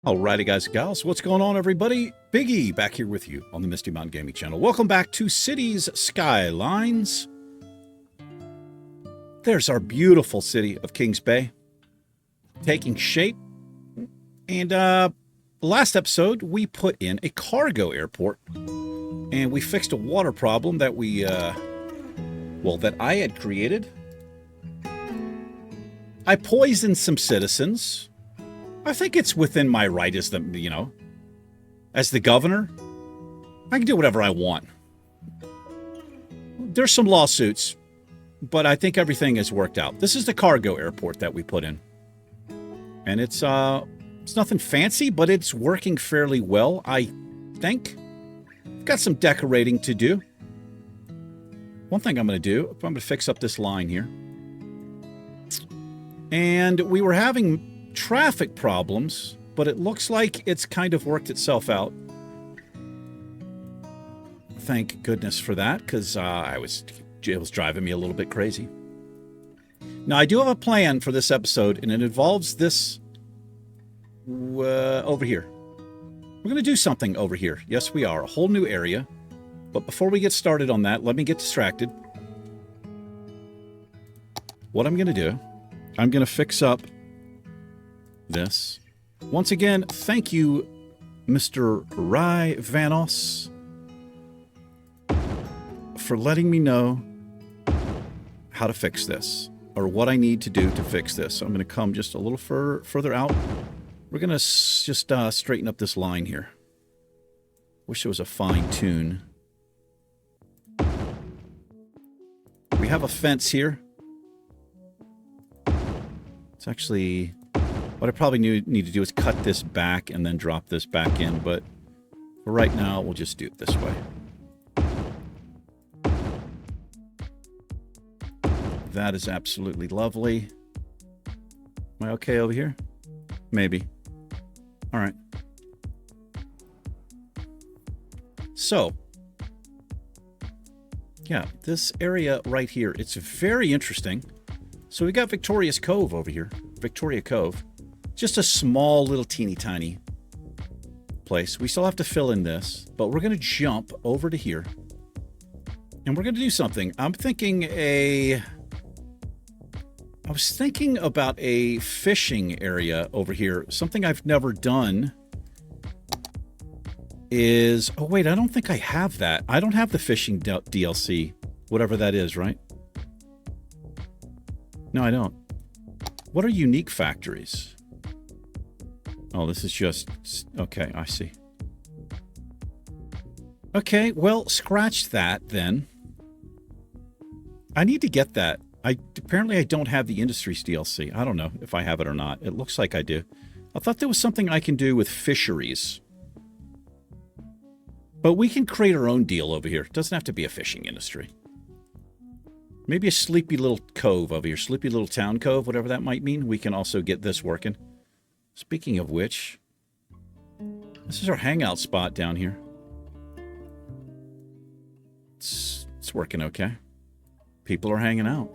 Alrighty, guys and gals, what's going on, everybody? Biggie back here with you on the Misty Mountain Gaming channel. Welcome back to Cities Skylines. There's our beautiful city of Kings Bay taking shape. And last episode, we put in a cargo airport. And we fixed a water problem that that I had created. I poisoned some citizens. I think it's within my right as as the governor. I can do whatever I want. There's some lawsuits, but I think everything has worked out. This is the cargo airport that we put in. And it's nothing fancy, but it's working fairly well, I think. Got some decorating to do. One thing I'm going to do, I'm going to fix up this line here. And we were having traffic problems, but it looks like it's kind of worked itself out. Thank goodness for that, because it was driving me a little bit crazy. Now, I do have a plan for this episode, and it involves this over here. We're going to do something over here. Yes, we are. A whole new area. But before we get started on that, let me get distracted. What I'm going to do, I'm going to fix up this. Once again, thank you, Mr. Rye Vanos, for letting me know how to fix this, or what I need to do to fix this. So I'm going to come just a little further out. We're going to just straighten up this line here. Wish it was a fine tune. We have a fence here. It's actually... What I probably need to do is cut this back and then drop this back in, but for right now, we'll just do it this way. That is absolutely lovely. Am I okay over here? Maybe. All right. So, yeah, this area right here, it's very interesting. So we got Victoria's Cove over here. Victoria Cove. Just a small little teeny tiny place. We still have to fill in this, but we're going to jump over to here. And we're going to do something. I was thinking about a fishing area over here. Something I've never done is... Oh, wait, I don't think I have that. I don't have the fishing DLC, whatever that is, right? No, I don't. What are unique factories? Oh, this is just... Okay, I see. Okay, well, scratch that, then. I need to get that. Apparently, I don't have the Industries DLC. I don't know if I have it or not. It looks like I do. I thought there was something I can do with fisheries. But we can create our own deal over here. It doesn't have to be a fishing industry. Maybe a sleepy little cove over here. Sleepy little town cove, whatever that might mean. We can also get this working. Speaking of which, this is our hangout spot down here. It's working okay. People are hanging out.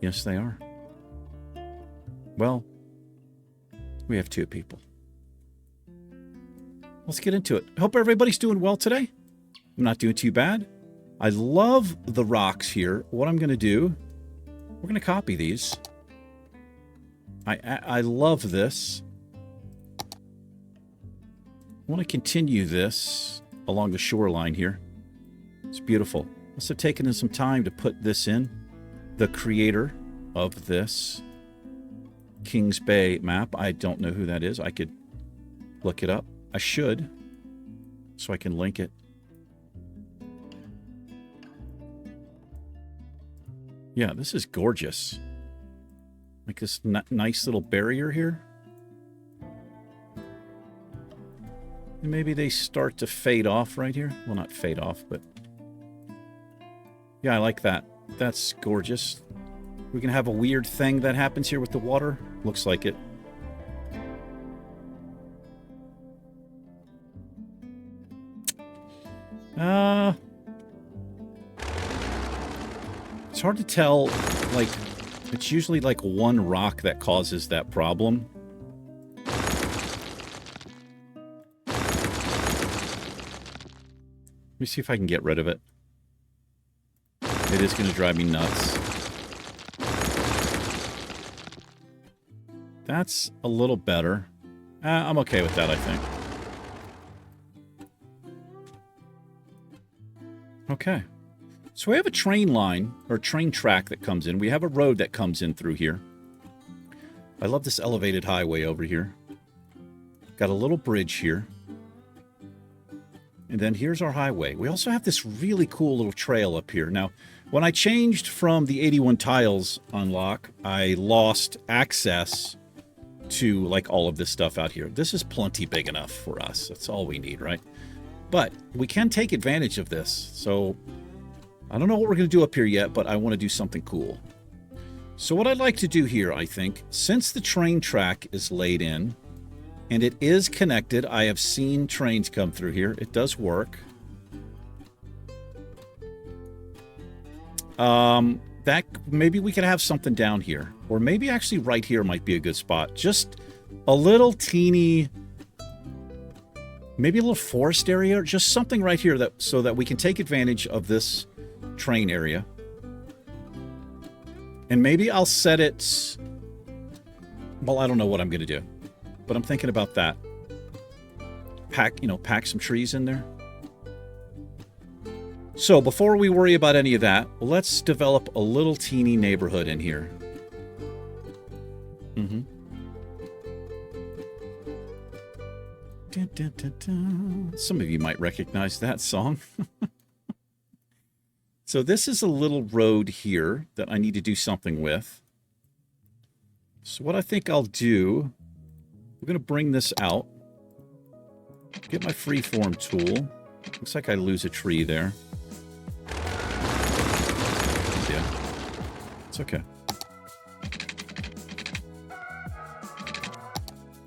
Yes, they are. Well, we have two people. Let's get into it. I hope everybody's doing well today. I'm not doing too bad. I love the rocks here. What I'm going to do, we're going to copy these. I love this. I want to continue this along the shoreline here. It's beautiful. Must have taken in some time to put this in. The creator of this Kings Bay map, I don't know who that is. I could look it up. I should, so I can link it. Yeah, this is gorgeous. Like this nice little barrier here. And maybe they start to fade off right here. Well, not fade off, but... Yeah, I like that. That's gorgeous. We can have a weird thing that happens here with the water. Looks like it. It's hard to tell, like, it's usually like one rock that causes that problem. Let me see if I can get rid of it. It is going to drive me nuts. That's a little better. I'm okay with that, I think. Okay. So we have a train line, or train track that comes in. We have a road that comes in through here. I love this elevated highway over here. Got a little bridge here. And then here's our highway. We also have this really cool little trail up here. Now, when I changed from the 81 tiles unlock, I lost access to, like, all of this stuff out here. This is plenty big enough for us. That's all we need, right? But we can take advantage of this. So I don't know what we're going to do up here yet, but I want to do something cool. So what I'd like to do here, I think, since the train track is laid in, and it is connected, I have seen trains come through here. It does work. That maybe we could have something down here. Or maybe actually right here might be a good spot. Just a little teeny, maybe a little forest area, or just something right here that so that we can take advantage of this train area. And maybe I'll set it, well, I don't know what I'm going to do, but I'm thinking about that. Pack some trees in there. So before we worry about any of that, let's develop a little teeny neighborhood in here. Mm-hmm. Dun, dun, dun, dun. Some of you might recognize that song. So this is a little road here that I need to do something with. So what I think I'll do, we're going to bring this out. Get my freeform tool. Looks like I lose a tree there. Yeah, it's okay.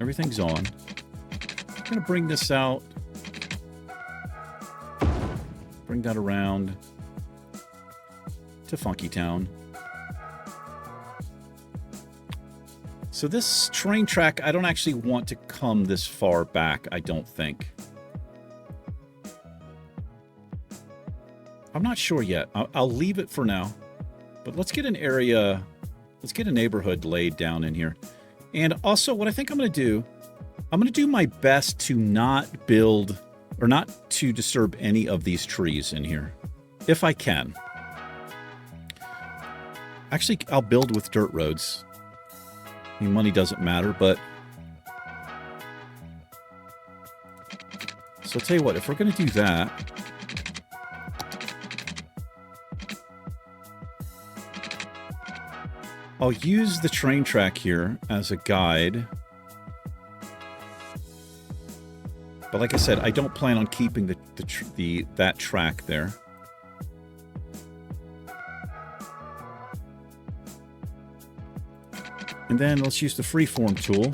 Everything's on. I'm going to bring this out. Bring that around to Funky Town. So this train track, I don't actually want to come this far back, I don't think. I'm not sure yet. I'll leave it for now. But let's get an area, let's get a neighborhood laid down in here. And also what I think I'm going to do my best to not build, or not to disturb any of these trees in here, if I can. Actually, I'll build with dirt roads. I mean, money doesn't matter, but... So I'll tell you what, if we're going to do that... I'll use the train track here as a guide. But like I said, I don't plan on keeping that track there. And then let's use the freeform tool.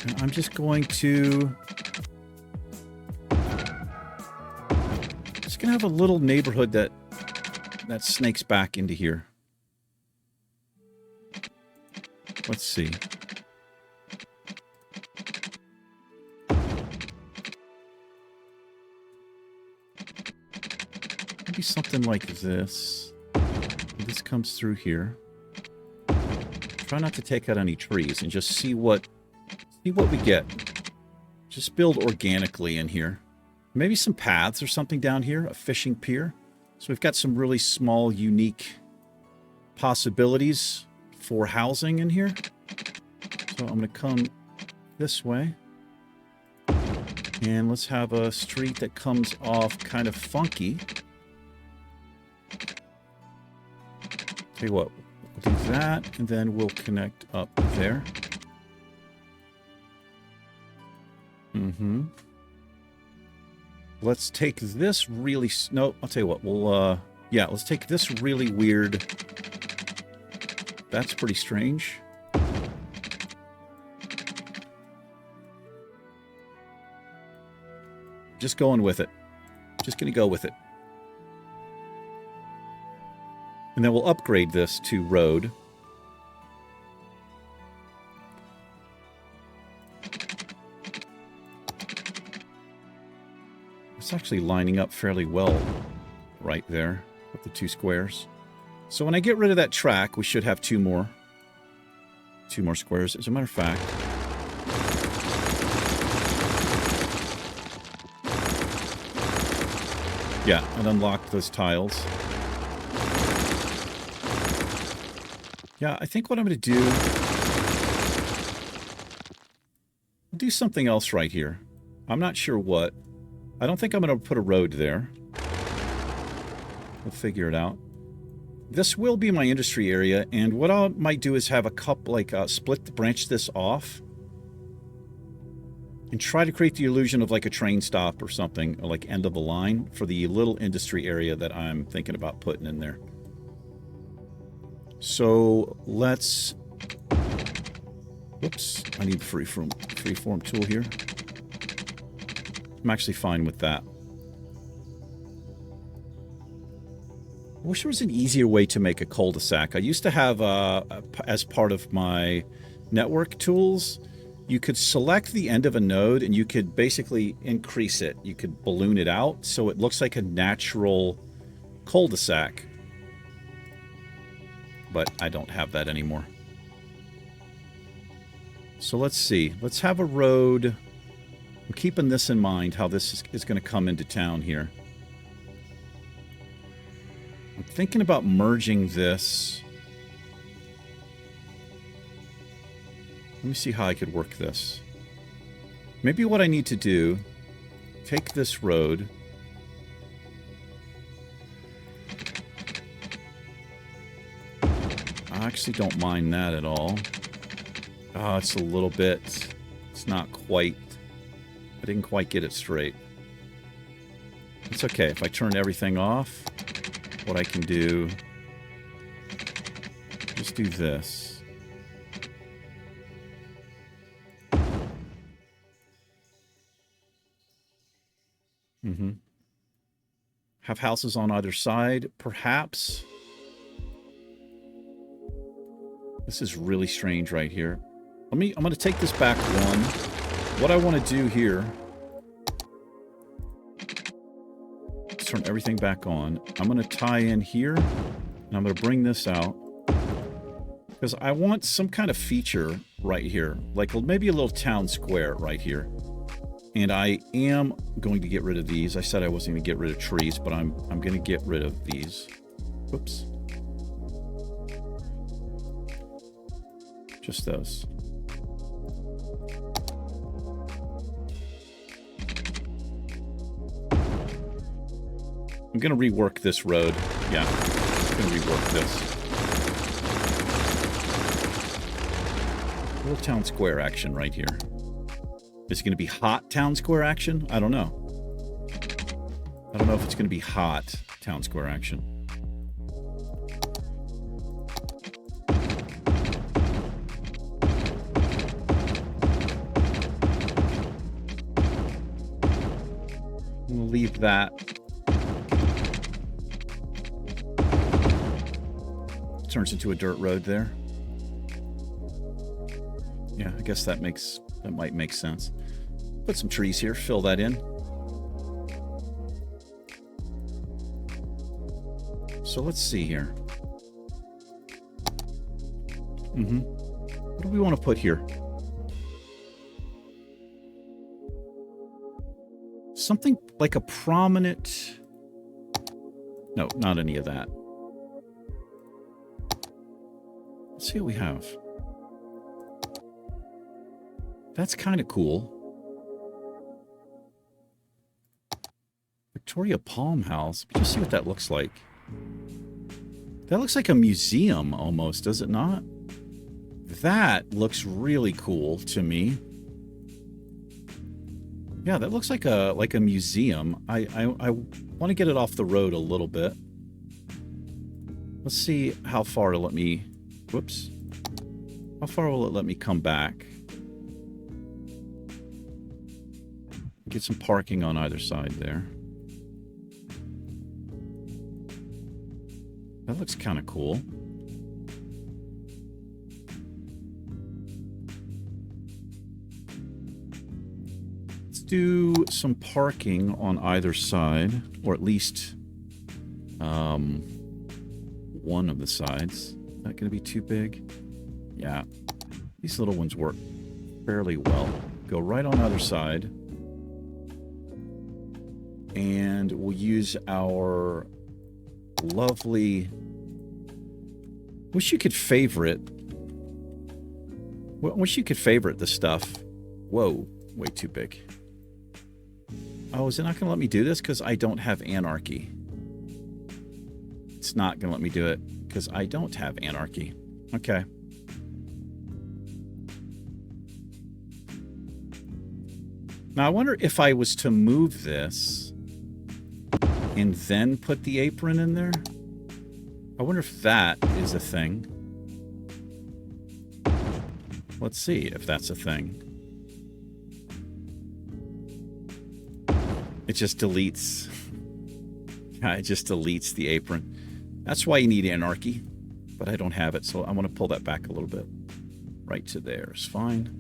And I'm just going to... Just going to have a little neighborhood that snakes back into here. Let's see. Maybe something like this. This comes through here. Try not to take out any trees and just see what we get. Just build organically in here. Maybe some paths or something down here, a fishing pier. So we've got some really small, unique possibilities for housing in here. So I'm going to come this way. And let's have a street that comes off kind of funky. Tell you what, we'll do that, and then we'll connect up there. Mm-hmm. Let's take this really... No, I'll tell you what, we'll... yeah, let's take this really weird... That's pretty strange. Just going with it. Just going to go with it. And then we'll upgrade this to road. actually lining up fairly well right there with the 2 squares. So when I get rid of that track, we should have 2 more squares. As a matter of fact, yeah, it unlocked those tiles. Yeah, I think what I'm going to do, I'll do something else right here. I'm not sure what. I don't think I'm going to put a road there. We'll figure it out. This will be my industry area, and what I might do is have a couple, like, branch this off, and try to create the illusion of like a train stop or something, or like end of the line for the little industry area that I'm thinking about putting in there. So let's, whoops, I need the freeform tool here. I'm actually fine with that. I wish there was an easier way to make a cul-de-sac. I used to have, as part of my network tools, you could select the end of a node and you could basically increase it. You could balloon it out so it looks like a natural cul-de-sac. But I don't have that anymore. So let's see. Let's have a road. I'm keeping this in mind, how this is going to come into town here. I'm thinking about merging this. Let me see how I could work this. Maybe what I need to do, take this road. I actually don't mind that at all. Oh, it's a little bit, it's not quite, I didn't quite get it straight. It's okay. If I turn everything off, what I can do, just do this. Have houses on either side, perhaps. This is really strange right here. I'm going to take this back one. What I want to do here is turn everything back on. I'm going to tie in here, and I'm going to bring this out. Because I want some kind of feature right here. Like maybe a little town square right here. And I am going to get rid of these. I said I wasn't going to get rid of trees, but I'm going to get rid of these. Whoops. Just those. I'm going to rework this road. Yeah, I'm going to rework this. A little town square action right here. Is it going to be hot town square action? I don't know. I don't know if it's going to be hot town square action. We'll leave that. Turns into a dirt road there. Yeah, I guess that might make sense. Put some trees here, fill that in. So let's see here. What do we want to put here? Something like a prominent... No, not any of that. Let's see what we have. That's kind of cool. Victoria Palm House. Just see what that looks like. That looks like a museum almost, does it not? That looks really cool to me. Yeah, that looks like a museum. I want to get it off the road a little bit. Let's see how far it'll let me... Whoops. How far will it let me come back? Get some parking on either side there. That looks kind of cool. do some parking on either side, or at least one of the sides. Is that going to be too big? Yeah. These little ones work fairly well. Go right on either side. And we'll use our lovely... Wish you could favorite. Wish you could favorite the stuff. Whoa, way too big. Oh, is it not going to let me do this? Because I don't have anarchy. It's not going to let me do it because I don't have anarchy. Okay. Now, I wonder if I was to move this and then put the apron in there. I wonder if that is a thing. Let's see if that's a thing. It just deletes. It just deletes the apron. That's why you need anarchy. But I don't have it, so I want to pull that back a little bit. Right to there is fine.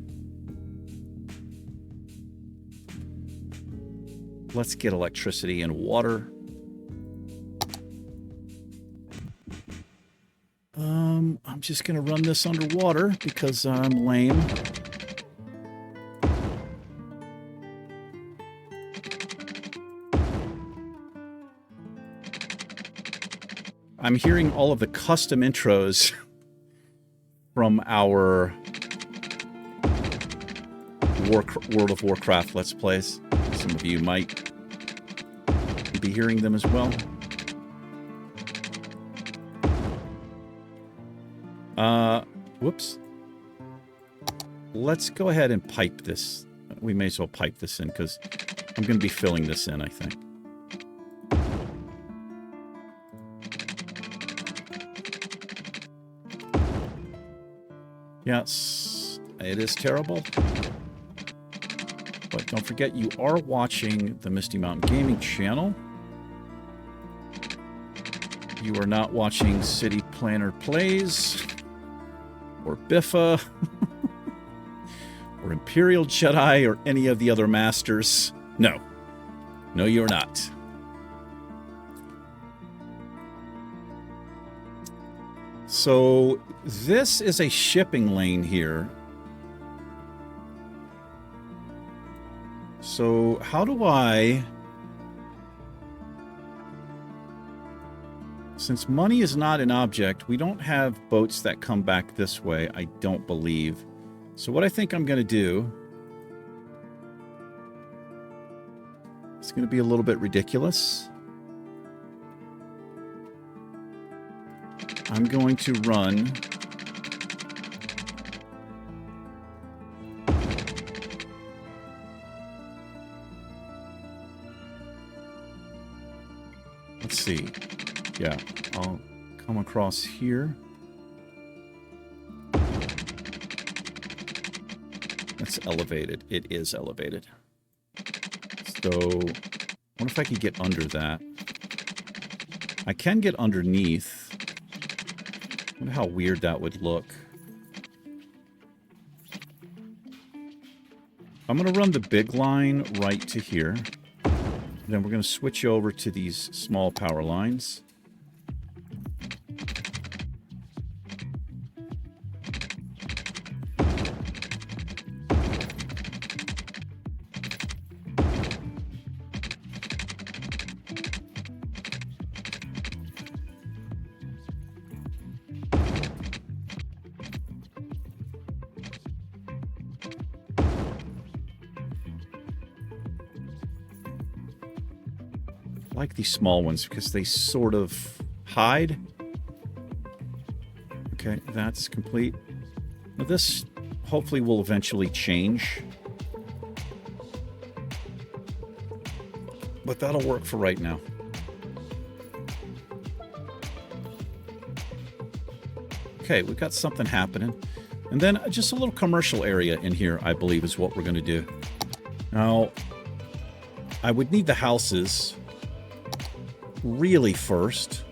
Let's get electricity and water. I'm just going to run this underwater because I'm lame. I'm hearing all of the custom intros from our World of Warcraft Let's Plays. Some of you might be hearing them as well. Whoops. Let's go ahead and pipe this. We may as well pipe this in because I'm going to be filling this in, I think. Yes, it is terrible. But don't forget, you are watching the Misty Mountain Gaming channel. You are not watching City Planner Plays, or Biffa, or Imperial Jedi, or any of the other masters. No. No, you're not. So, this is a shipping lane here. So, how do I... Since money is not an object, we don't have boats that come back this way, I don't believe. So what I think I'm going to do... It's going to be a little bit ridiculous. I'm going to run... Let's see. Yeah, I'll come across here. That's elevated. It is elevated. So, I wonder if I could get under that. I can get underneath. I wonder how weird that would look. I'm going to run the big line right to here. Then we're going to switch over to these small power lines. I like these small ones because they sort of hide. Okay, that's complete. Now this hopefully will eventually change. But that'll work for right now. Okay, we've got something happening. And then just a little commercial area in here, I believe, is what we're going to do. Now, I would need the houses really first.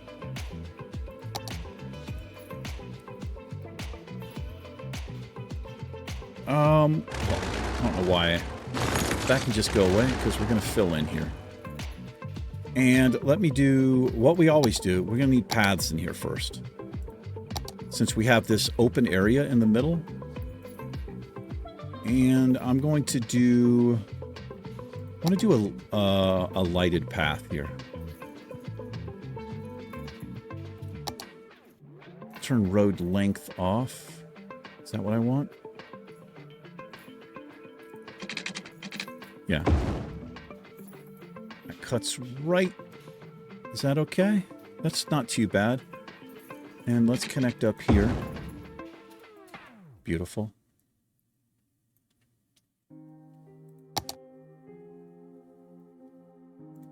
I don't know why. that can just go away because we're going to fill in here. And let me do what we always do. We're going to need paths in here first. Since we have this open area in the middle. And I'm going to do... I want to do a lighted path here. Turn road length off. Is that what I want? Yeah. That cuts right. Is that okay? That's not too bad. And let's connect up here. Beautiful.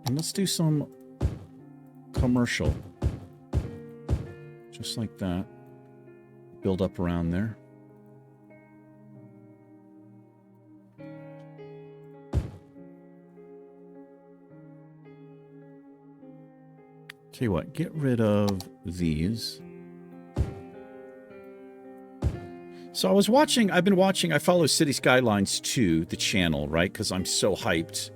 And let's do some commercial. Just like that. Build up around there. Tell you what, get rid of these. So I've been watching, I follow City Skylines 2, the channel, right? Because I'm so hyped,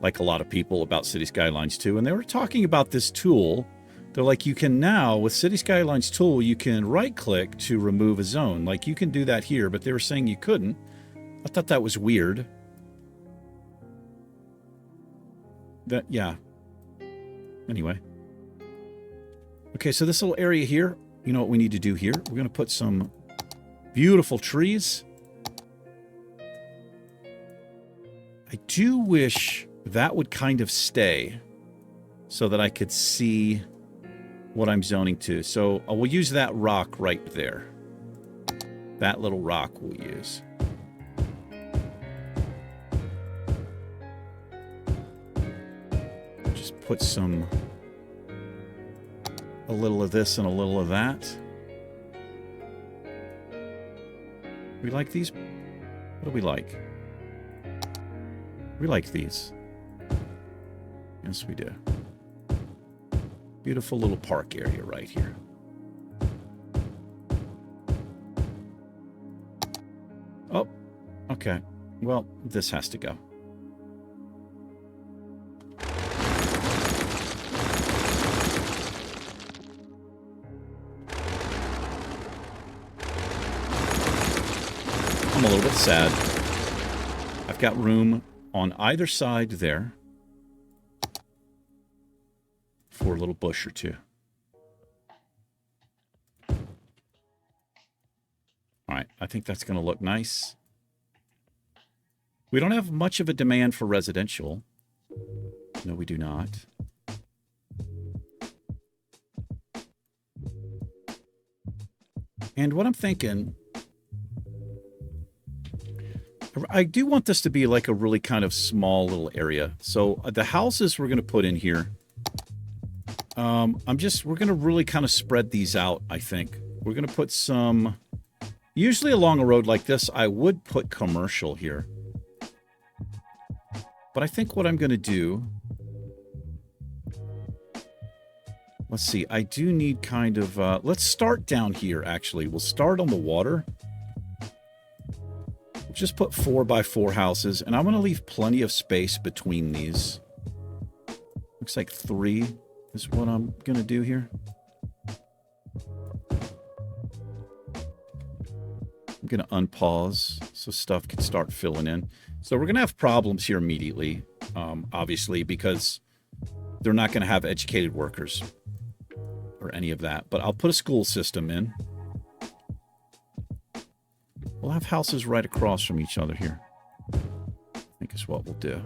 like a lot of people, about City Skylines 2. And they were talking about this tool. They're like, you can now, with City Skylines tool, you can right-click to remove a zone. Like, you can do that here, but they were saying you couldn't. I thought that was weird. Yeah. Anyway. Okay, so this little area here, you know what we need to do here? We're going to put some beautiful trees. I do wish that would kind of stay so that I could see what I'm zoning to. So we'll use that rock right there. That little rock we'll use. Just put a little of this and a little of that. We like these? What do we like? We like these. Yes, we do. Beautiful little park area right here. Oh, okay. Well, this has to go. I'm a little bit sad. I've got room on either side there for a little bush or two. All right, I think that's going to look nice. We don't have much of a demand for residential. No, we do not. And what I'm thinking, I do want this to be like a really kind of small little area. So the houses we're going to put in here, we're going to really kind of spread these out, I think. We're going to put some, usually along a road like this, I would put commercial here. But I think what I'm going to do, let's see, I do need kind of, let's start down here, actually. We'll start on the water. Just put 4x4 houses, and I'm going to leave plenty of space between these. Looks like 3 is what I'm going to do here. I'm going to unpause so stuff can start filling in. So we're going to have problems here immediately, obviously, because they're not going to have educated workers or any of that. But I'll put a school system in. We'll have houses right across from each other here. I think is what we'll do.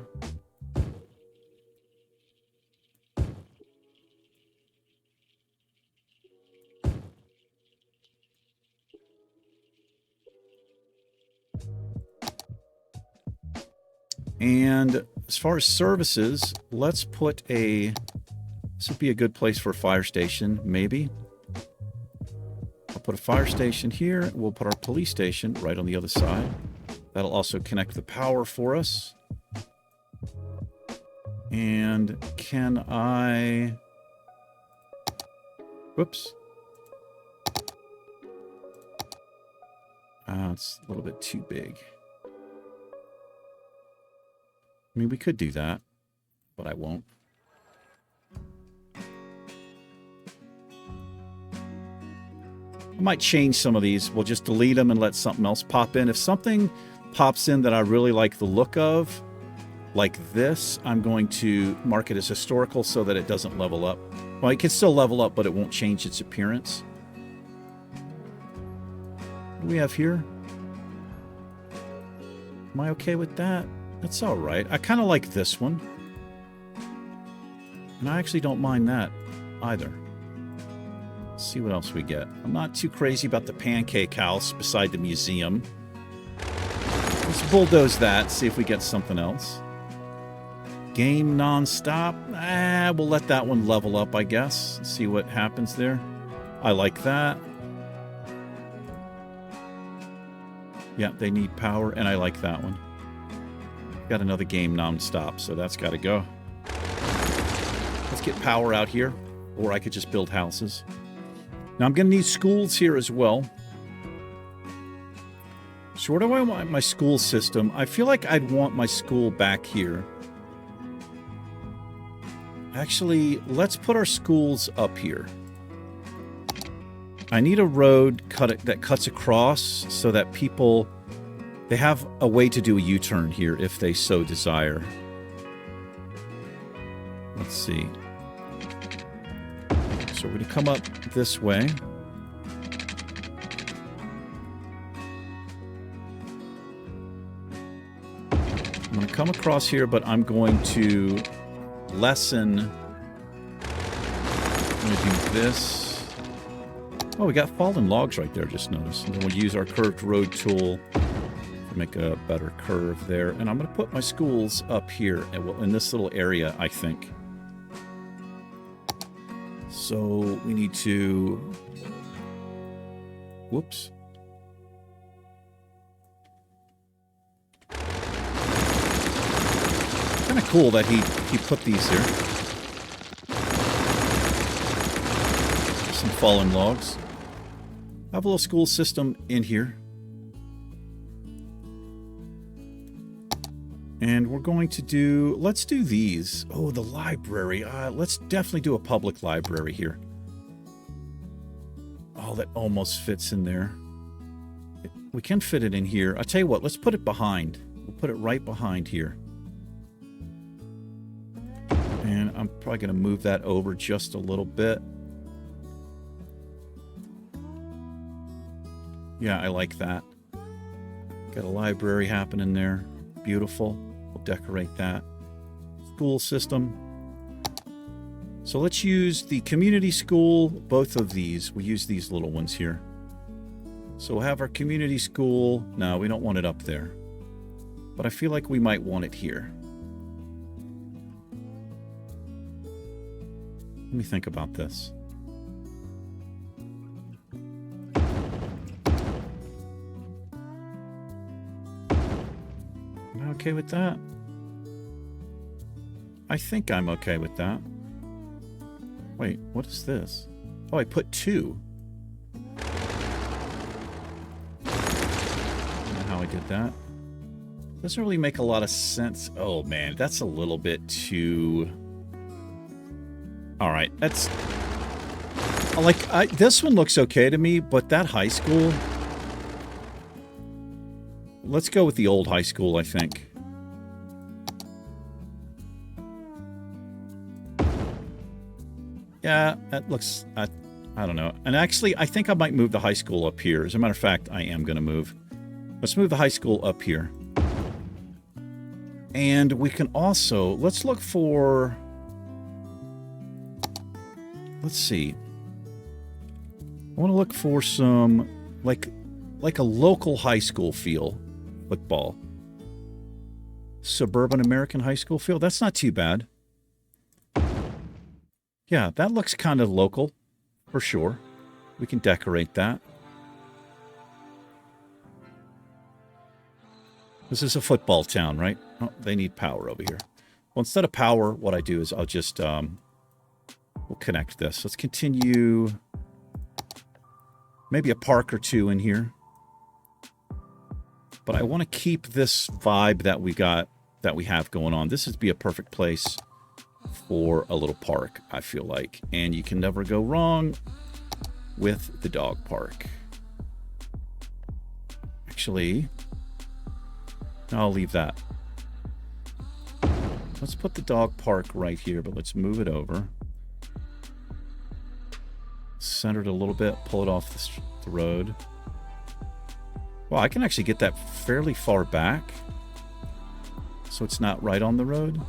And as far as services, let's put this would be a good place for a fire station, maybe. I'll put a fire station here. We'll put our police station right on the other side. That'll also connect the power for us. And can I... Whoops. It's a little bit too big. mean, we could do that, but I won't. I might change some of these. We'll just delete them and let something else pop in. If something pops in that I really like the look of, like this, I'm going to mark it as historical so that it doesn't level up. Well, it can still level up, but it won't change its appearance. What do we have here? Am I okay with that? That's all right. I kind of like this one. And I actually don't mind that either. Let's see what else we get. I'm not too crazy about the pancake house beside the museum. Let's bulldoze that, see if we get something else. Game non-stop. We'll let that one level up, I guess. See what happens there. I like that. Yeah, they need power, and I like that one. Got another game non-stop, so that's got to go. Let's get power out here, or I could just build houses. Now I'm going to need schools here as well. So where do I want my school system? I feel like I'd want my school back here. Actually, let's put our schools up here. I need a road that cuts across so that people, they have a way to do a U-turn here if they so desire. Let's see. So we're going to come up this way. I'm going to come across here, but I'm going to lessen. I'm going to do this. Oh, we got fallen logs right there, just noticed. And then we'll use our curved road tool to make a better curve there. And I'm going to put my schools up here in this little area, I think. So we need to... Whoops. Kind of cool that he put these here. Some fallen logs. I have a little school system in here. And we're going to do... Let's do these. Oh, the library. Let's definitely do a public library here. Oh, that almost fits in there. We can fit it in here. I'll tell you what, let's put it behind. We'll put it right behind here. And I'm probably going to move that over just a little bit. Yeah, I like that. Got a library happening there. Beautiful. We'll decorate that. School system. So let's use the community school, both of these. We'll use these little ones here. So we'll have our community school. No, we don't want it up there. But I feel like we might want it here. Let me think about this. Am I okay with that? I think I'm okay with that. Wait, what is this? Oh, I put 2. I don't know how I did that. Doesn't really make a lot of sense. Oh man, that's a little bit too... All right, that's... this one looks okay to me, but that high school... Let's go with the old high school, I think. Yeah, that looks... I don't know. And actually, I think I might move the high school up here. As a matter of fact, I am going to move. Let's move the high school up here. And we can also... Let's look for... Let's see. I want to look for some... Like a local high school feel. Football. Suburban American high school feel. That's not too bad. Yeah, that looks kind of local. For sure. We can decorate that. This is a football town, right? Oh, they need power over here. Well, instead of power, what I do is I'll just... we'll connect this. Let's continue... Maybe a park or 2 in here. But I want to keep this vibe that we got that we have going on. This would be a perfect place for a little park, I feel like. And you can never go wrong with the dog park. Actually, I'll leave that. Let's put the dog park right here, but let's move it over. Center it a little bit, pull it off the road. Well, I can actually get that fairly far back, so it's not right on the road.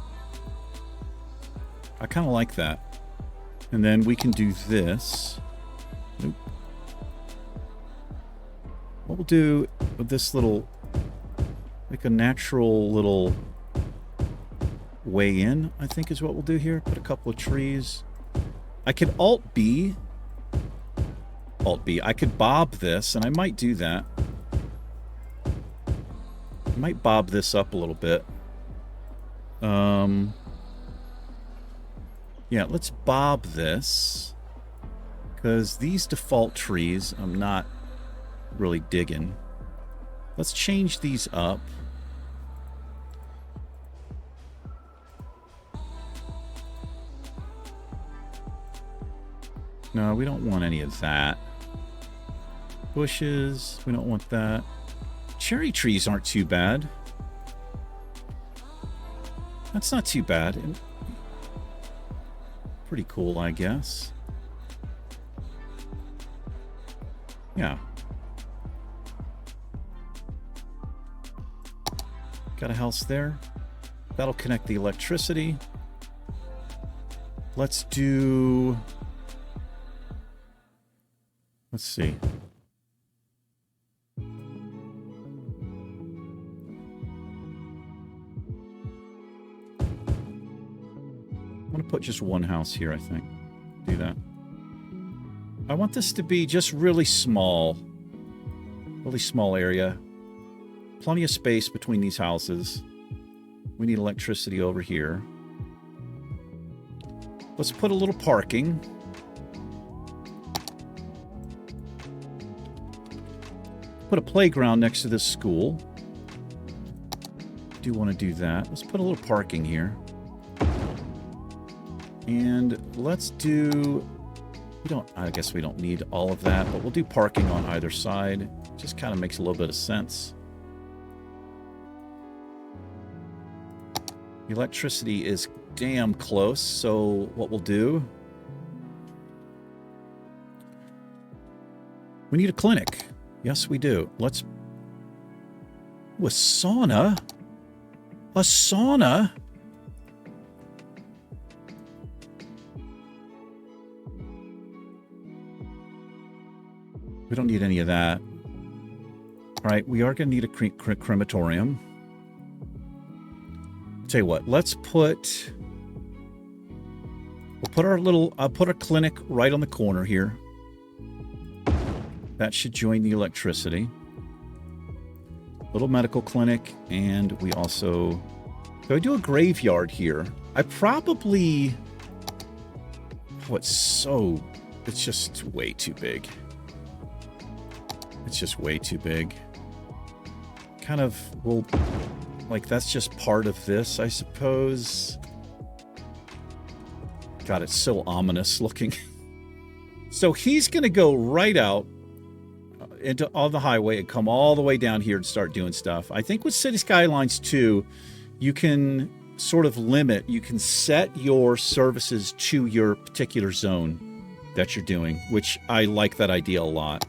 I kind of like that. And then we can do this. Nope. What we'll do with this little, like a natural little way in, I think is what we'll do here. Put a couple of trees. I could Alt B. I could bob this, and I might do that. I might bob this up a little bit. Yeah, let's bob this. Because these default trees, I'm not really digging. Let's change these up. No, we don't want any of that. Bushes, we don't want that. Cherry trees aren't too bad. That's not too bad. Pretty cool, I guess. Yeah. Got a house there. That'll connect the electricity. Let's do... Let's see. I'm going to put just one house here, I think. Do that. I want this to be just really small. Really small area. Plenty of space between these houses. We need electricity over here. Let's put a little parking. Put a playground next to this school. Do want to do that. Let's put a little parking here. And let's do... I guess we don't need all of that, but we'll do parking on either side. Just kind of makes a little bit of sense. The electricity is damn close, so what we'll do... We need a clinic. Yes, we do. Let's... Ooh, a sauna? A sauna? We don't need any of that. All right, we are going to need a crematorium. Tell you what, let's put... We'll put our little... I'll put a clinic right on the corner here. That should join the electricity. Little medical clinic, and we also... So I do a graveyard here. I probably... Oh, it's just way too big. It's just way too big. Kind of, well, like that's just part of this, I suppose. God, it's so ominous looking. So he's going to go right out on the highway and come all the way down here and start doing stuff. I think with City Skylines 2, you can sort of limit, you can set your services to your particular zone that you're doing, which I like that idea a lot.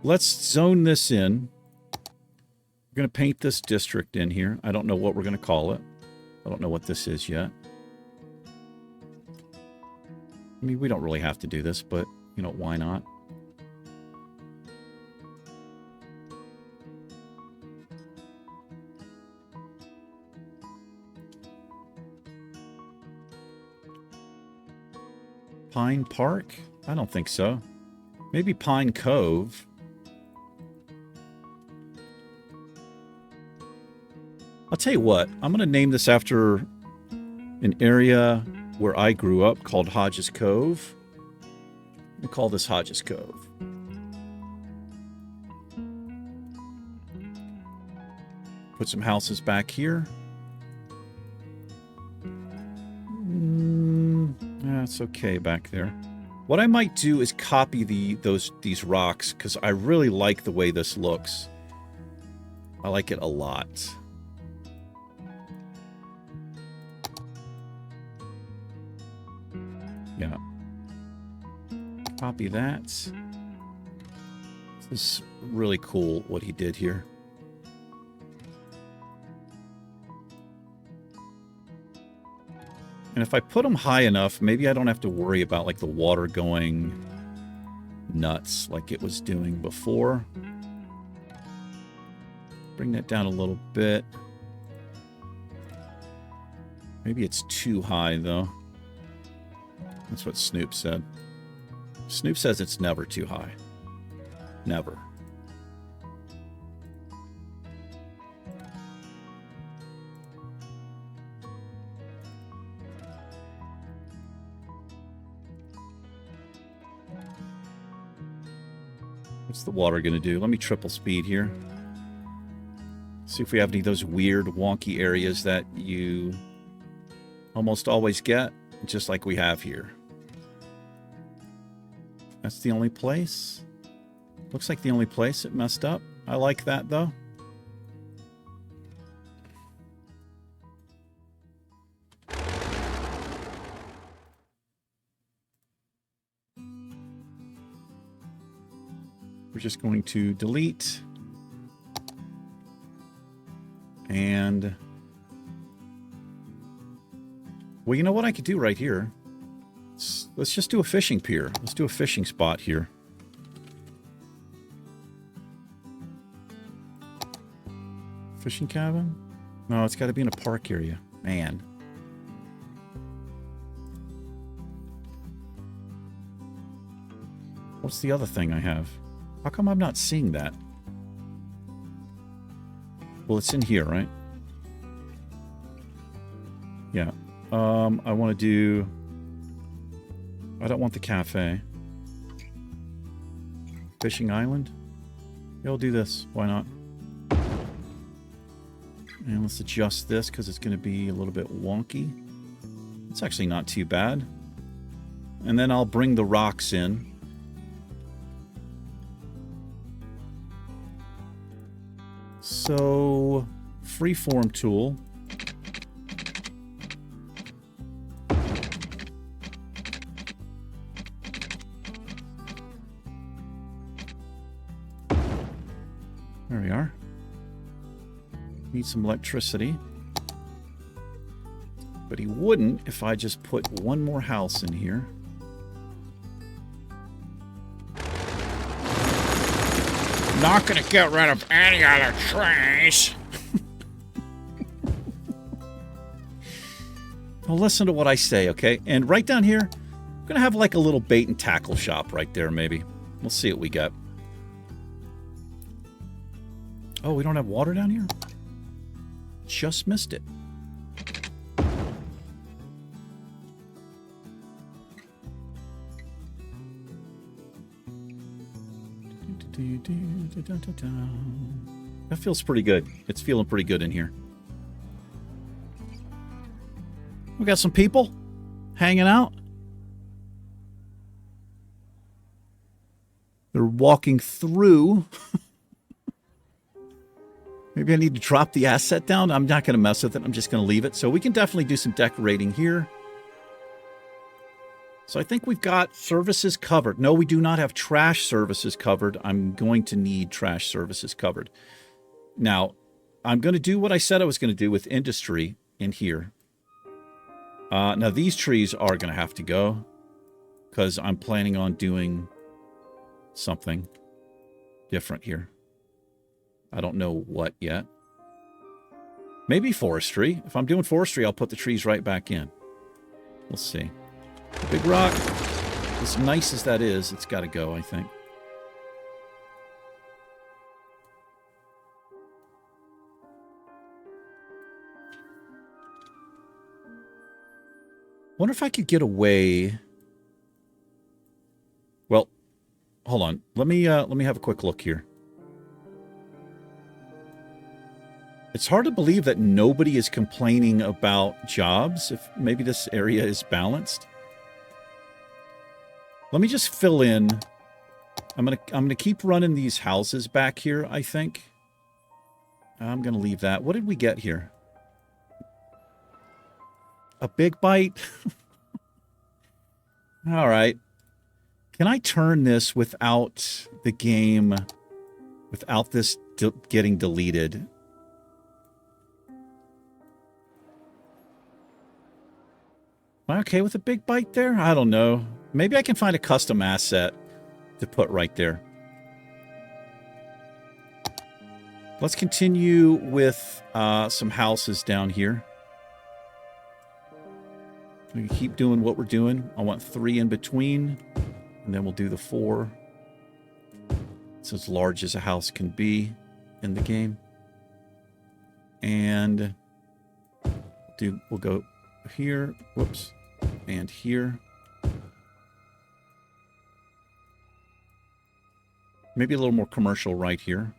Let's zone this in. We're going to paint this district in here. I don't know what we're going to call it. I don't know what this is yet. I mean, we don't really have to do this, but, you know, why not? Pine Park? I don't think so. Maybe Pine Cove. I'll tell you what, I'm going to name this after an area where I grew up called Hodges Cove. We'll call this Hodges Cove. Put some houses back here. That's okay back there. What I might do is copy these rocks, because I really like the way this looks. I like it a lot. Yeah. Copy that. This is really cool what he did here. And if I put them high enough, maybe I don't have to worry about like the water going nuts like it was doing before. Bring that down a little bit. Maybe it's too high though. That's what Snoop said. Snoop says it's never too high. Never. What's the water going to do? Let me triple speed here. See if we have any of those weird, wonky areas that you almost always get, just like we have here. That's the only place. Looks like the only place it messed up. I like that, though. We're just going to delete. And... well, you know what I could do right here? Let's just do a fishing pier. Let's do a fishing spot here. Fishing cabin? No, it's got to be in a park area. Man. What's the other thing I have? How come I'm not seeing that? Well, it's in here, right? Yeah. I want to do... I don't want the cafe. Fishing island? Yeah, I'll do this. Why not? And let's adjust this because it's going to be a little bit wonky. It's actually not too bad. And then I'll bring the rocks in. So, freeform tool. There we are. Need some electricity. But he wouldn't if I just put one more house in here. Not gonna get rid of any other trees. Well, listen to what I say, okay? And right down here, I'm gonna have like a little bait and tackle shop right there, maybe. We'll see what we got. Oh, we don't have water down here? Just missed it. That feels pretty good. It's feeling pretty good in here. We got some people hanging out. They're walking through. Maybe I need to drop the asset down. I'm not going to mess with it. I'm just going to leave it. So we can definitely do some decorating here. So I think we've got services covered. No, we do not have trash services covered. I'm going to need trash services covered. Now, I'm going to do what I said I was going to do with industry in here. Now, these trees are going to have to go because I'm planning on doing something different here. I don't know what yet. Maybe forestry. If I'm doing forestry, I'll put the trees right back in. We'll see. The big rock, as nice as that is, it's got to go, I think. Wonder if I could get away. Well, hold on. Let me have a quick look here. It's hard to believe that nobody is complaining about jobs, if maybe this area is balanced. Let me just fill in. I'm gonna keep running these houses back here, I think. I'm gonna leave that. What did we get here? A big bite? All right. Can I turn this without the game, without this getting deleted? Am I okay with a big bite there? I don't know. Maybe I can find a custom asset to put right there. Let's continue with some houses down here. We can keep doing what we're doing. I want 3 in between, and then we'll do the 4. It's as large as a house can be in the game. And we'll go here, whoops, and here. Maybe a little more commercial right here.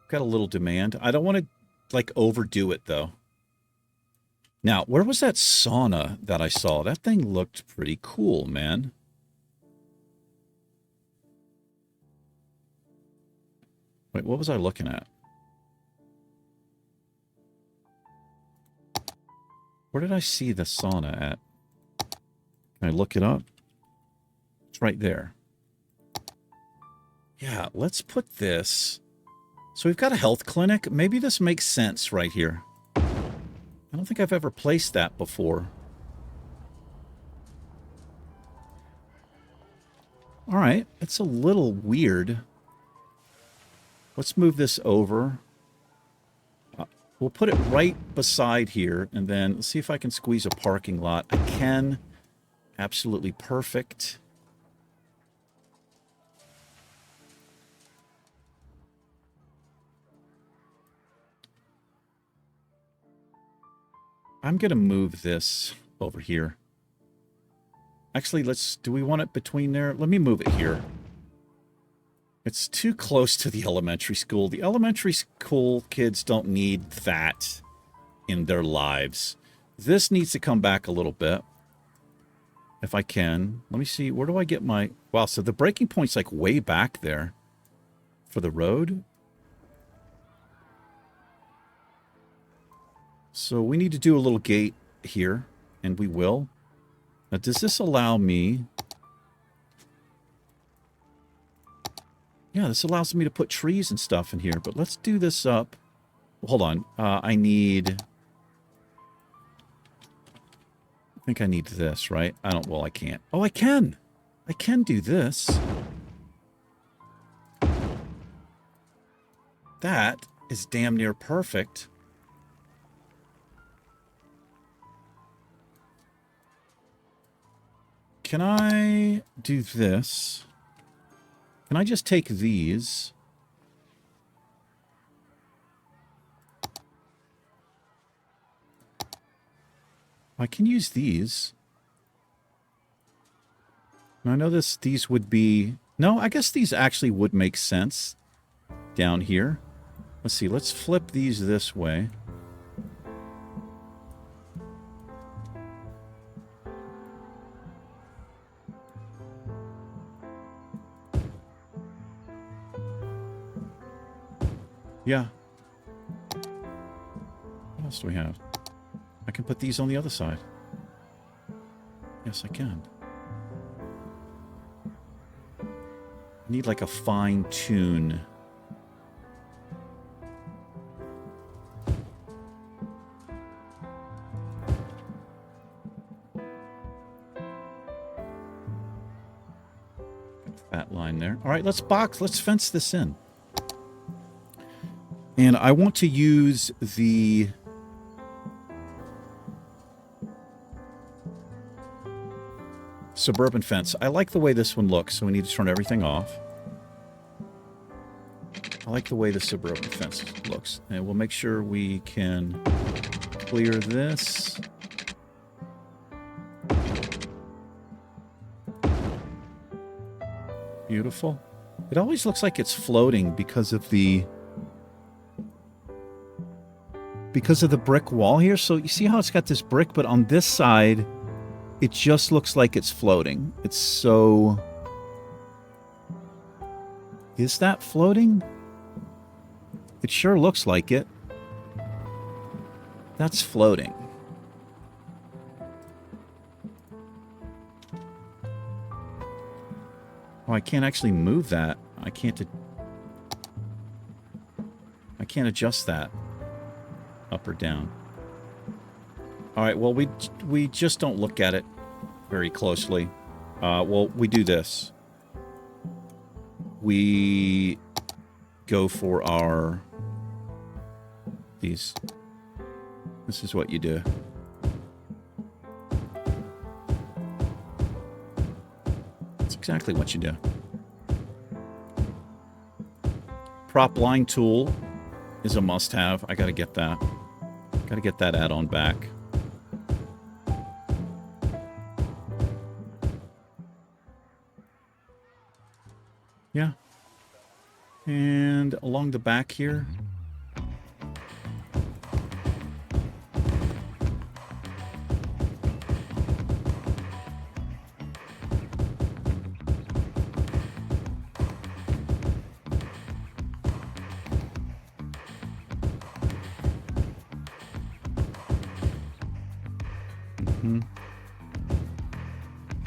Got a little demand. I don't want to, like, overdo it, though. Now, where was that sauna that I saw? That thing looked pretty cool, man. Wait, what was I looking at? Where did I see the sauna at? Can I look it up? It's right there. Yeah, let's put this. So we've got a health clinic. Maybe this makes sense right here. I don't think I've ever placed that before. All right, it's a little weird. Let's move this over. We'll put it right beside here, and then let's see if I can squeeze a parking lot. I can. Absolutely perfect. I'm going to move this over here. Actually, do we want it between there? Let me move it here. It's too close to the elementary school. The elementary school kids don't need that in their lives. This needs to come back a little bit. If I can. Let me see. Where do I get my... Wow, so the breaking point's like way back there for the road. So we need to do a little gate here, and we will. Now, does this allow me... Yeah, this allows me to put trees and stuff in here, but let's do this up. Hold on. I think I need this, right? Well, I can't. Oh, I can! I can do this. That is damn near perfect. Can I do this? Can I just take these? I can use these. I know these would be... No, I guess these actually would make sense down here. Let's see, let's flip these this way. Yeah. What else do we have? I can put these on the other side. Yes, I can. I need like a fine tune. That line there. All right, let's fence this in. And I want to use the suburban fence. I like the way this one looks, so we need to turn everything off. I like the way the suburban fence looks. And we'll make sure we can clear this. Beautiful. It always looks like it's floating because of the... because of the brick wall here. So you see how it's got this brick, but on this side, it just looks like it's floating. It's so... Is that floating? It sure looks like it. That's floating. Oh, I can't actually move that. I can't adjust that up or down. All right, well, we just don't look at it very closely. Well, we do this. We go for our... These. This is what you do. That's exactly what you do. Prop line tool is a must-have. I gotta get that. Gotta get that add-on back. Yeah. And along the back here.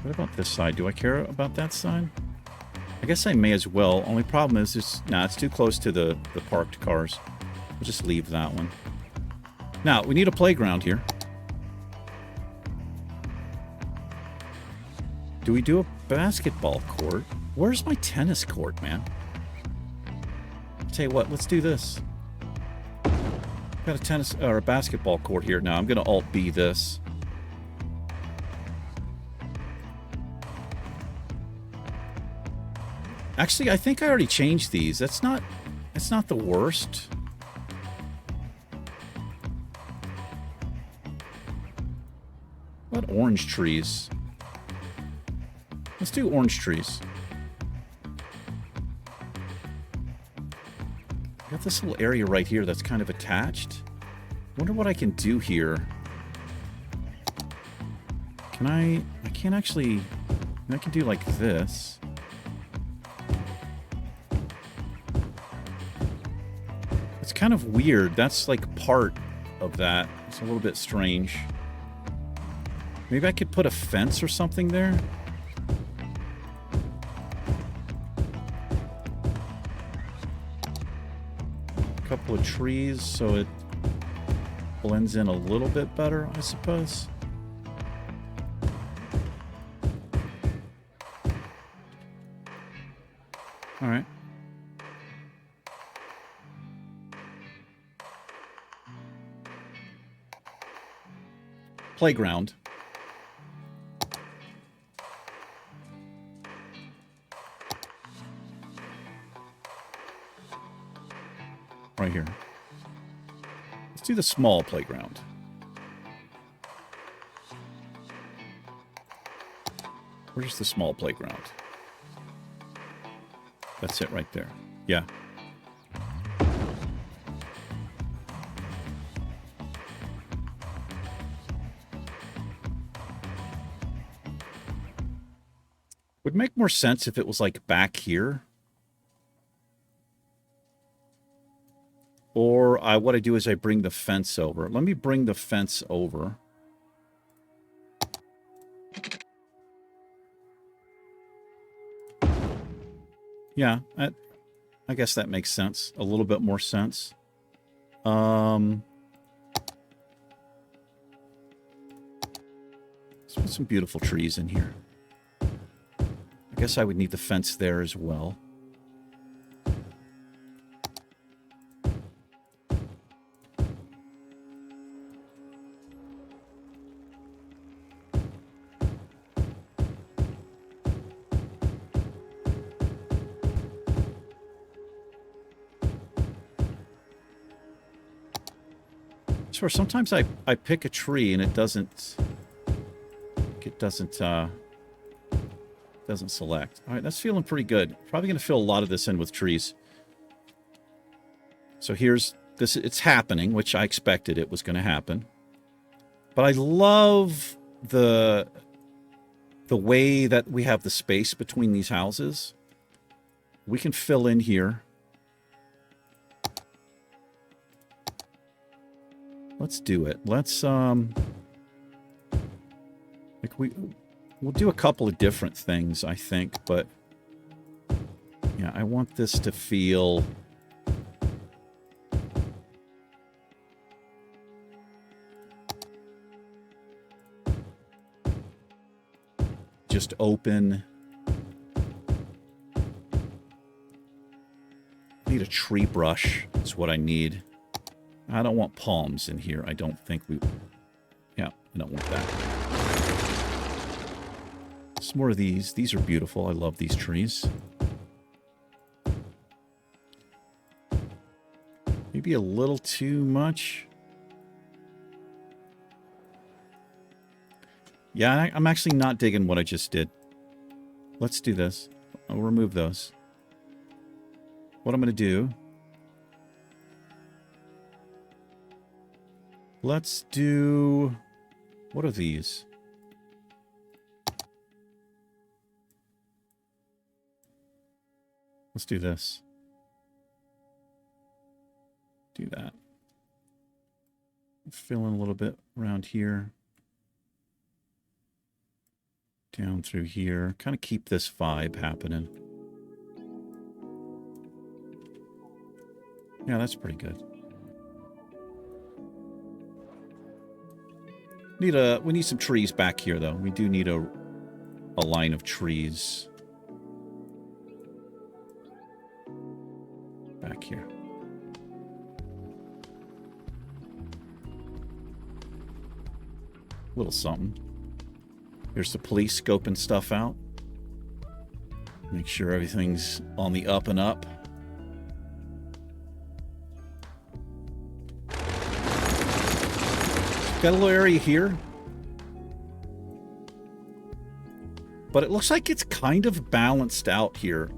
What about this side? Do I care about that side? I guess I may as well. Only problem is it's too close to the parked cars. We'll just leave that one. Now, we need a playground here. Do we do a basketball court? Where's my tennis court, man? I'll tell you what, let's do this. Got a tennis or a basketball court here. Now, I'm going to Alt-B this. Actually, I think I already changed these. That's not the worst. What orange trees? Let's do orange trees. Got this little area right here that's kind of attached. Wonder what I can do here. Can I can't actually... I can do like this. It's kind of weird. That's like part of that. It's a little bit strange. Maybe I could put a fence or something there. A couple of trees so it blends in a little bit better, I suppose. All right. Playground. Right here. Let's do the small playground. Where's the small playground? That's it right there. Yeah. Would make more sense if it was like back here. Or what I do is I bring the fence over. Let me bring the fence over. Yeah, I guess that makes sense. A little bit more sense. Let's put some beautiful trees in here. I guess I would need the fence there as well. Sure, sometimes I pick a tree and it doesn't select. All right, that's feeling pretty good. Probably going to fill a lot of this in with trees. So here's it's happening, which I expected it was going to happen. But I love the way that we have the space between these houses. We can fill in here. Let's do it. Let's like we'll do a couple of different things, I think, but yeah, I want this to feel just open. I need a tree brush. That's what I need. I don't want palms in here. I don't think we... Yeah, I don't want that. Some more of these. These are beautiful. I love these trees. Maybe a little too much. Yeah, I'm actually not digging what I just did. Let's do this. I'll remove those. What I'm going to do... Let's do... What are these? Let's do this. Do that. Fill in a little bit around here. Down through here. Kind of keep this vibe happening. Yeah, that's pretty good. We need some trees back here, though. We do need a line of trees back here. Little something. Here's the police scoping stuff out. Make sure everything's on the up and up. Got a little area here. But it looks like it's kind of balanced out here.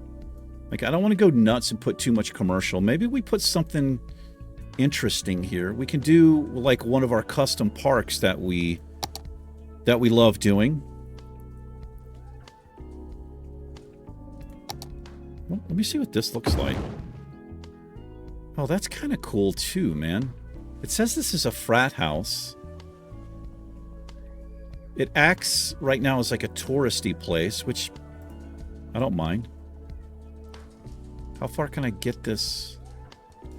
Like, I don't want to go nuts and put too much commercial. Maybe we put something interesting here. We can do, like, one of our custom parks that we love doing. Well, let me see what this looks like. Oh, that's kind of cool, too, man. It says this is a frat house. It acts right now as like a touristy place, which I don't mind. How far can I get this? Can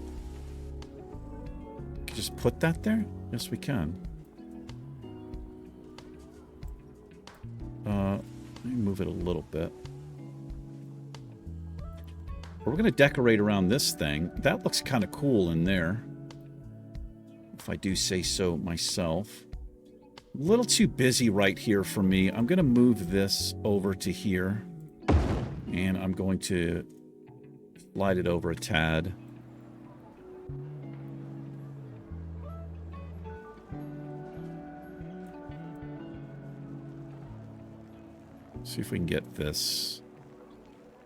you just put that there? Yes, we can. Let me move it a little bit. We're going to decorate around this thing. That looks kind of cool in there, if I do say so myself. A little too busy right here for me. I'm going to move this over to here. And I'm going to slide it over a tad. See if we can get this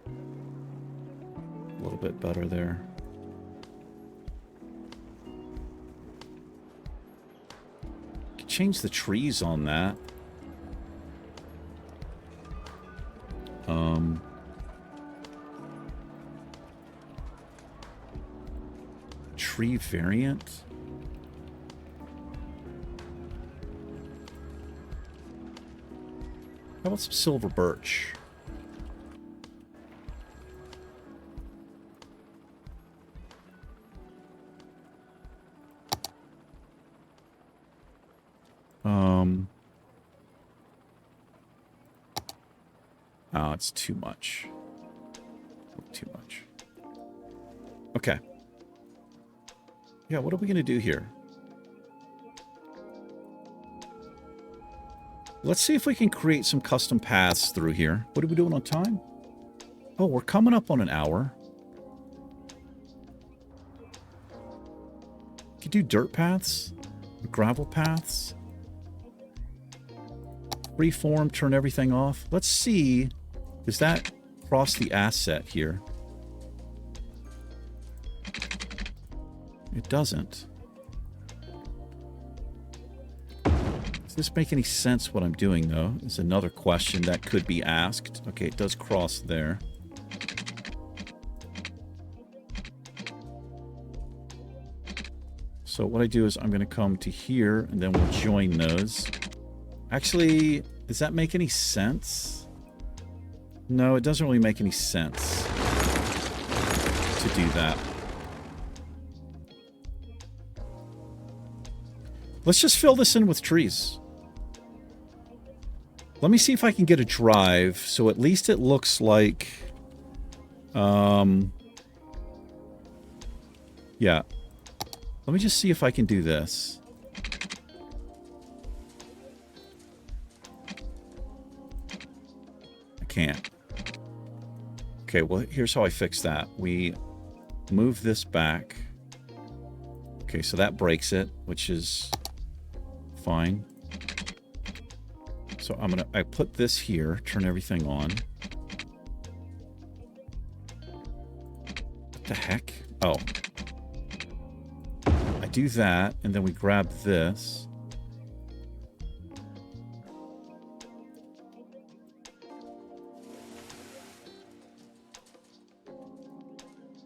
a little bit better there. Change the trees on that. Tree variant. How about some silver birch? Oh, it's too much. Too much. Okay. Yeah, what are we going to do here? Let's see if we can create some custom paths through here. What are we doing on time? Oh, we're coming up on an hour. You could do dirt paths, gravel paths. Freeform, turn everything off. Let's see. Does that cross the asset here? It doesn't. Does this make any sense what I'm doing, though? Is another question that could be asked. Okay, it does cross there. So what I do is I'm going to come to here, and then we'll join those. Actually, does that make any sense? No, it doesn't really make any sense to do that. Let's just fill this in with trees. Let me see if I can get a drive, so at least it looks like... yeah. Let me just see if I can do this. I can't. Okay, well, here's how I fix that. We move this back. Okay, so that breaks it, which is fine. So I put this here, turn everything on. What the heck? Oh. I do that, and then we grab this.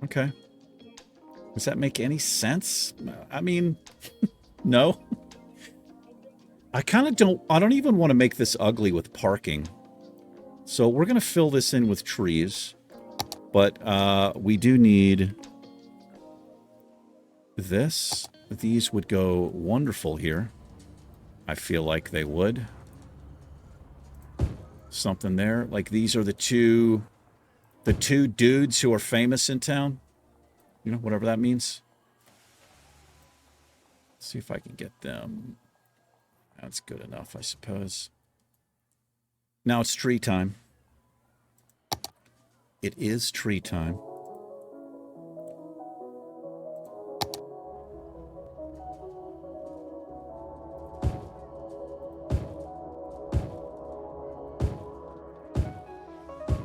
Okay. Does that make any sense? I mean, no. I don't even want to make this ugly with parking. So we're going to fill this in with trees. But we do need this. These would go wonderful here. I feel like they would. Something there. Like these are the two dudes who are famous in town. You know, whatever that means. Let's see if I can get them. That's good enough, I suppose. Now it's tree time. It is tree time.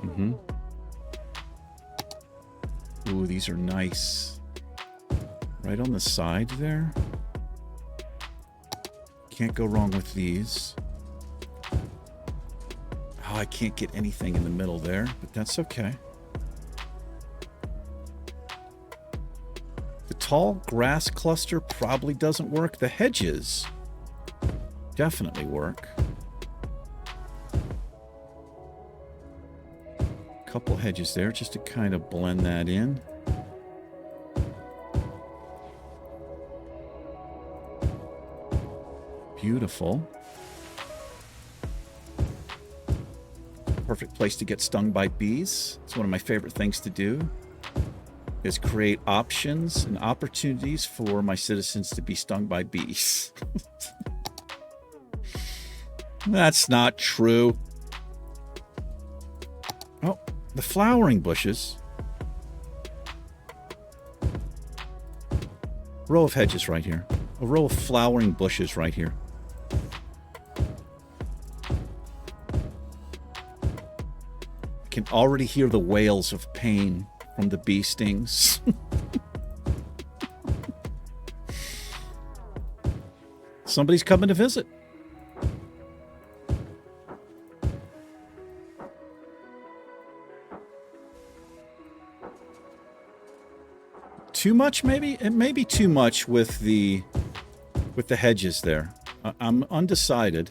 Mm-hmm. Ooh, these are nice. Right on the side there. Can't go wrong with these. Oh, I can't get anything in the middle there, but that's okay. The tall grass cluster probably doesn't work. The hedges definitely work. A couple hedges there just to kind of blend that in. Beautiful. Perfect place to get stung by bees. It's one of my favorite things to do, is create options and opportunities for my citizens to be stung by bees. That's not true. Oh, the flowering bushes. Row of hedges right here. A row of flowering bushes right here. I can already hear the wails of pain from the bee stings. Somebody's coming to visit. Too much, maybe? It may be too much with the hedges there. I'm undecided.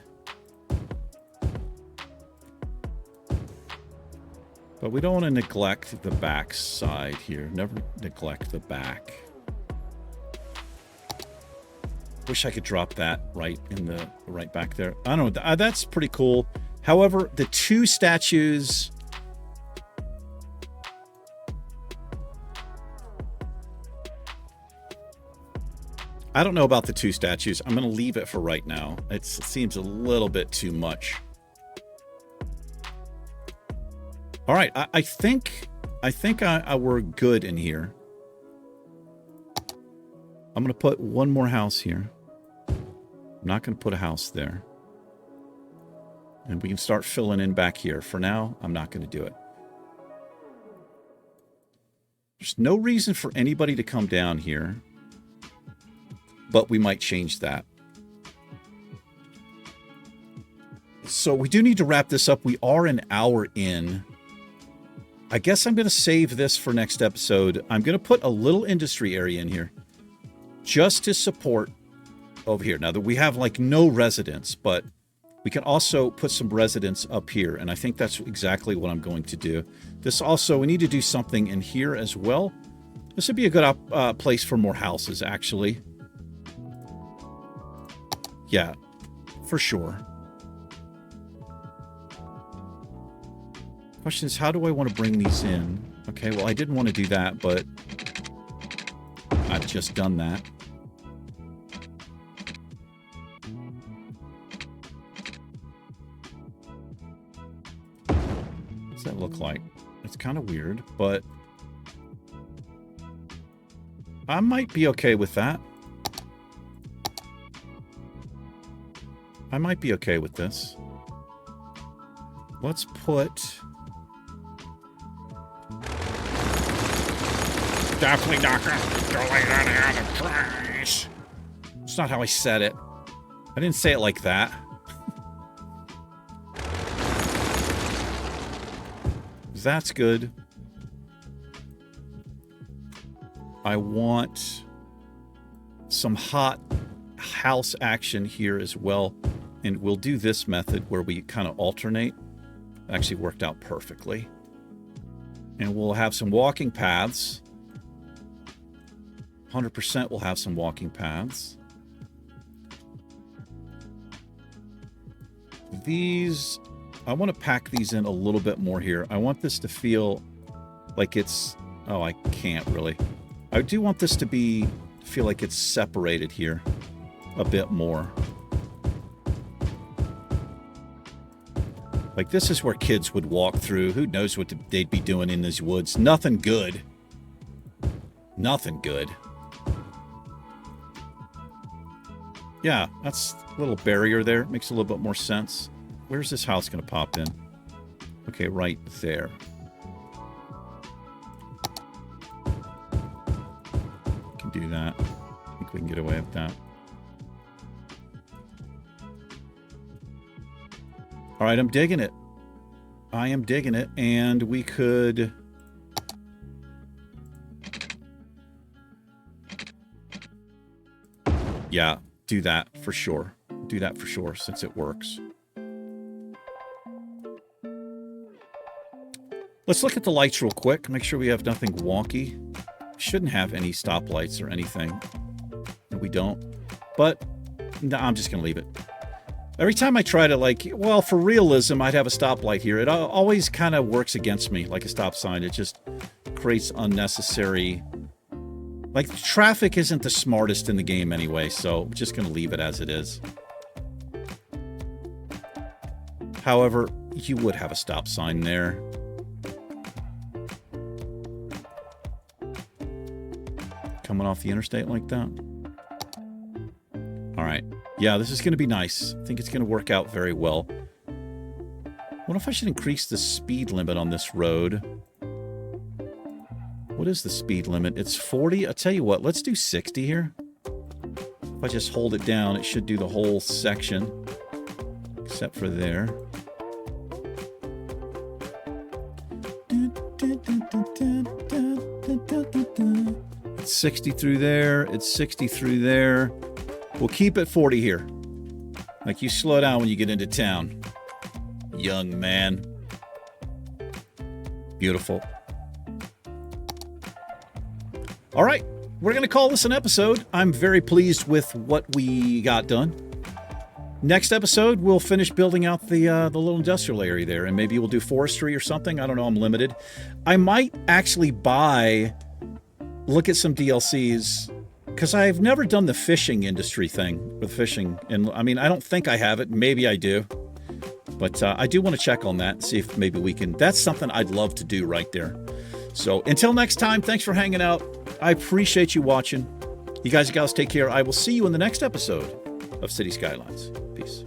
But we don't want to neglect the back side here. Never neglect the back. Wish I could drop that right back there. I don't know. That's pretty cool. However, the two statues... I don't know about the two statues. I'm going to leave it for right now. It seems a little bit too much. All right, I think we're good in here. I'm going to put one more house here. I'm not going to put a house there. And we can start filling in back here. For now, I'm not going to do it. There's no reason for anybody to come down here. but we might change that. So we do need to wrap this up. We are an hour in. I guess I'm going to save this for next episode. I'm going to put a little industry area in here just to support over here. Now that we have like no residents, but we can also put some residents up here. And I think that's exactly what I'm going to do. This also, we need to do something in here as well. This would be a good place for more houses, actually. Yeah, for sure. Question is, how do I want to bring these in? Okay, well, I didn't want to do that, but I've just done that. What's that look like? It's kind of weird, but I might be okay with that. I might be okay with this. Let's put... Definitely not going to delay that out of price. It's not how I said it. I didn't say it like that. That's good. I want some hot house action here as well. And we'll do this method where we kind of alternate. It actually worked out perfectly. And we'll have some walking paths. 100% will have some walking paths. These, I want to pack these in a little bit more here. I want this to feel like it's, oh, I can't really. I do want this to feel like it's separated here a bit more. Like this is where kids would walk through. Who knows what they'd be doing in these woods? Nothing good. Nothing good. Yeah, that's a little barrier there. Makes a little bit more sense. Where's this house going to pop in? Okay, right there. Can do that. I think we can get away with that. All right, I'm digging it. I am digging it, and we could... Yeah, do that for sure. Do that for sure, since it works. Let's look at the lights real quick. Make sure we have nothing wonky. Shouldn't have any stoplights or anything. We don't. But, no, I'm just going to leave it. Every time I try to, like, well, for realism, I'd have a stoplight here. It always kind of works against me, like a stop sign. It just creates unnecessary... Like, traffic isn't the smartest in the game anyway, so I'm just going to leave it as it is. However, you would have a stop sign there. Coming off the interstate like that. All right. Yeah, this is going to be nice. I think it's going to work out very well. What if I should increase the speed limit on this road? What is the speed limit? It's 40. I'll tell you what, let's do 60 here. If I just hold it down, it should do the whole section. Except for there. It's 60 through there. It's 60 through there. We'll keep it 40 here. Like, you slow down when you get into town, young man. Beautiful. All right, we're going to call this an episode. I'm very pleased with what we got done. Next episode, we'll finish building out the little industrial area there, and maybe we'll do forestry or something. I don't know. I'm limited. I might actually look at some DLCs, because I've never done the fishing industry thing with fishing. And I mean, I don't think I have it. Maybe I do. But I do want to check on that and see if maybe we can. That's something I'd love to do right there. So until next time, thanks for hanging out. I appreciate you watching. You guys and gals take care. I will see you in the next episode of City Skylines. Peace.